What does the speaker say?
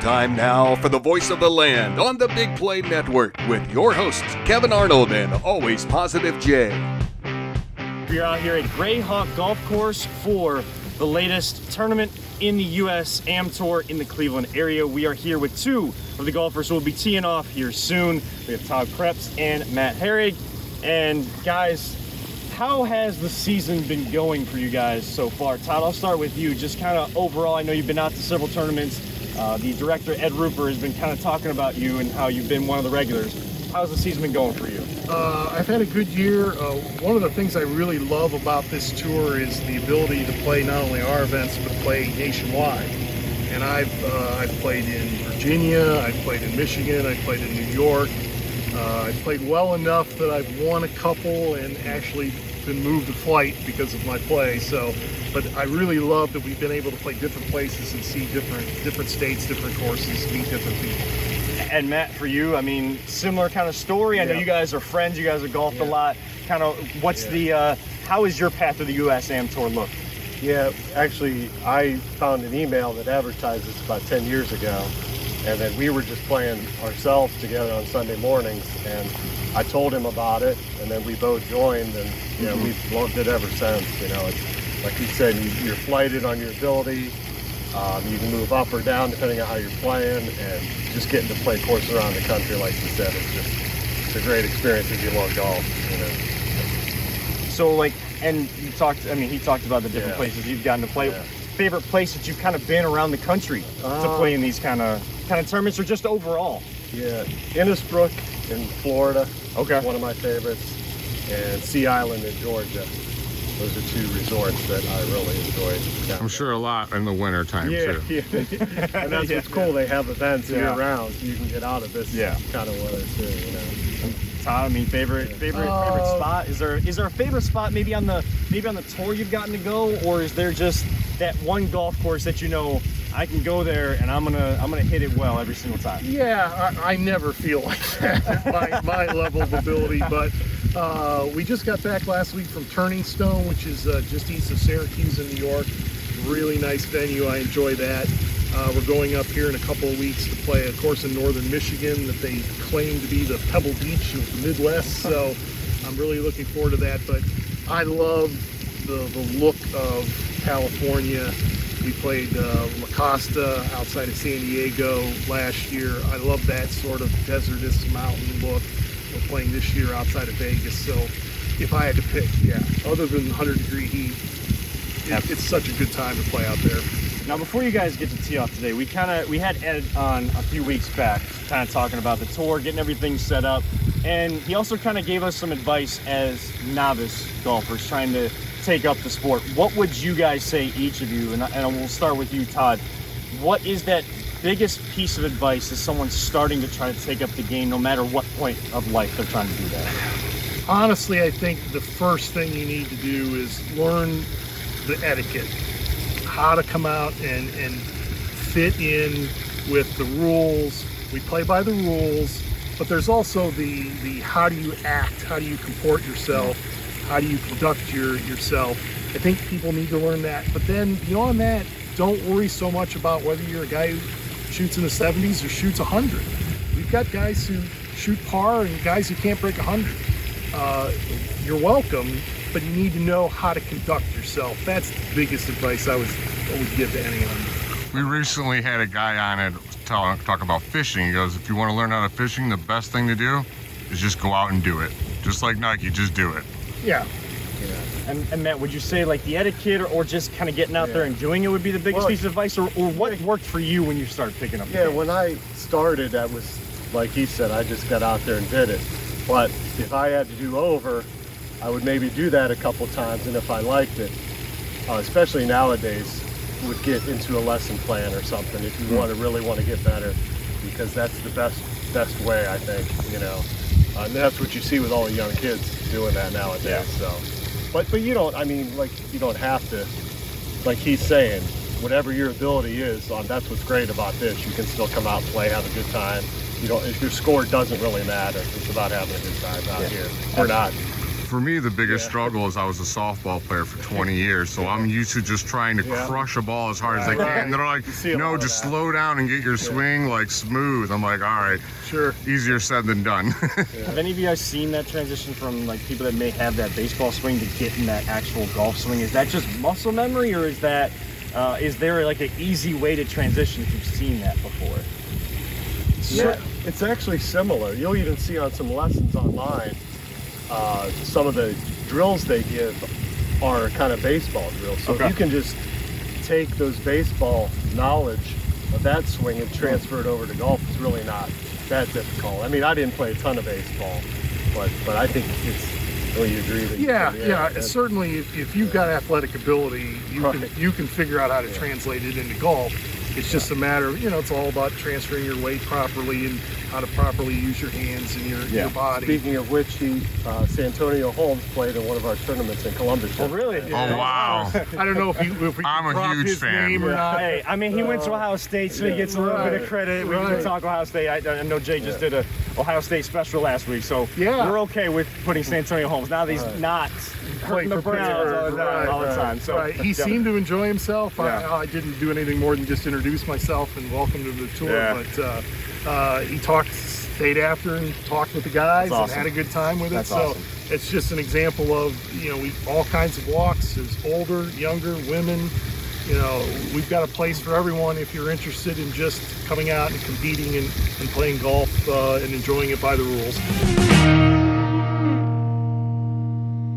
Time now for the voice of the land on the Big Play Network with your hosts, Kevin Arnold and Always Positive Jay. We are out here at Grayhawk Golf Course for the latest tournament in the U.S. Am Tour in the Cleveland area. We are here with two of the golfers who will be teeing off here soon. We have Todd Krebs and Matt Herrig. And guys, how has the season been going for you guys so far? Todd, I'll start with you. Just kind of overall, I know you've been out to several tournaments. The director, Ed Rupert, has been kind of talking about you and how you've been one of the regulars. How's the season been going for you? I've had a good year. One of the things I really love about this tour is the ability to play not only our events, but play nationwide. And I've played in Virginia, I've played in Michigan, I've played in New York. I've played well enough that I've won a couple and actually been moved to flight because of my play. But I really love that we've been able to play different places and see different states, different courses, meet different people. And Matt, for you, I mean, similar kind of story. I know you guys are friends. You guys have golfed a lot. Kind of, what's how is your path to the U.S. Am Tour look? Yeah, actually, I found an email that advertised this about 10 years ago, and then we were just playing ourselves together on Sunday mornings, and I told him about it, and then we both joined, and we've loved it ever since. It's like you said, you're flighted on your ability. You can move up or down depending on how you're playing, and just getting to play courses around the country, like you said, it's a great experience if you love golf. So, and he talked about the different places you've gotten to play. Yeah. Favorite place that you've kind of been around the country to play in these kind of tournaments, or just overall? Yeah, Innisbrook in Florida. Okay. One of my favorites, and Sea Island in Georgia. Those are two resorts that I really enjoyed. I'm sure a lot in the winter time too. Yeah. And that's what's cool. They have events year round, so you can get out of this kind of weather too. Todd, I mean, favorite spot? Is there a favorite spot maybe on the tour you've gotten to go, or is there just that one golf course that I can go there and I'm gonna hit it well every single time? Yeah, I never feel like that at my level of ability, but we just got back last week from Turning Stone, which is just east of Syracuse in New York. Really nice venue. I enjoy that. We're going up here in a couple of weeks to play a course in northern Michigan that they claim to be the Pebble Beach of the Midwest, so I'm really looking forward to that. But I love the look of California. We played La Costa outside of San Diego last year. I love that sort of desertous mountain look. We're playing this year outside of Vegas, so if I had to pick, other than 100-degree heat, it's such a good time to play out there. Now, before you guys get to tee off today, we had Ed on a few weeks back, kind of talking about the tour, getting everything set up, and he also kind of gave us some advice as novice golfers trying to take up the sport. What would you guys say, each of you, and we'll start with you, Todd, what is that biggest piece of advice as someone starting to try to take up the game, no matter what point of life they're trying to do that? Honestly, I think the first thing you need to do is learn the etiquette, how to come out and fit in with the rules. We play by the rules, but there's also the how do you act, how do you comport yourself, how do you conduct yourself. I think people need to learn that. But then beyond that, don't worry so much about whether you're a guy who shoots in the 70s or shoots 100. We've got guys who shoot par and guys who can't break 100. You're welcome, but you need to know how to conduct yourself. That's the biggest advice I would give to anyone. We recently had a guy on it talk about fishing. He goes, if you want to learn how to fishing, the best thing to do is just go out and do it. Just like Nike, just do it. Yeah. And Matt, would you say like the etiquette or just kind of getting out there and doing it would be the biggest piece of advice, or what worked for you when you started picking up the game? When I started, that was, like he said, I just got out there and did it. But if I had to do over, I would maybe do that a couple times, and if I liked it, especially nowadays, would get into a lesson plan or something if you really want to get better, because that's the best way, I think, and that's what you see with all the young kids doing that nowadays. Yeah. So, but you don't have to, like he's saying, whatever your ability is, that's what's great about this. You can still come out and play, have a good time. If your score doesn't really matter. It's about having a good time out here. We're not For me, the biggest struggle is I was a softball player for 20 years, so I'm used to just trying to crush a ball as hard as I can. And they're like, no, just slow down and get your swing like smooth. I'm like, all right, Sure. easier said than done. Have any of you guys seen that transition from like people that may have that baseball swing to get in that actual golf swing? Is that just muscle memory, or is that is there like an easy way to transition if you've seen that before? Yeah, it's actually similar. You'll even see on some lessons online, some of the drills they give are kind of baseball drills. So Okay. if you can just take those baseball knowledge of that swing and transfer it over to golf, it's really not that difficult. I mean, I didn't play a ton of baseball, but I think it's, well, you agree that Yeah. Certainly, if you've got athletic ability, you can figure out how to translate it into golf. It's just a matter of, it's all about transferring your weight properly and how to properly use your hands and your body. Speaking of which, Santonio Holmes played in one of our tournaments in Columbus. Oh, really? Oh, wow. I don't know if we I'm can a drop huge his fan. name or not. Hey, I mean, he went to Ohio State, so he gets a little bit of credit. We can talk Ohio State. I know Jay just did a Ohio State special last week, so we're okay with putting Santonio Holmes. Now that he's not hurting the Browns all the time. So He seemed to enjoy himself. I didn't do anything more than just introduce myself and welcome to the tour. But he stayed after and talked with the guys and had a good time with it. That's so awesome. it's just an example of, all kinds of walks. There's older, younger, women. We've got a place for everyone if you're interested in just coming out and competing and playing golf and enjoying it by the rules.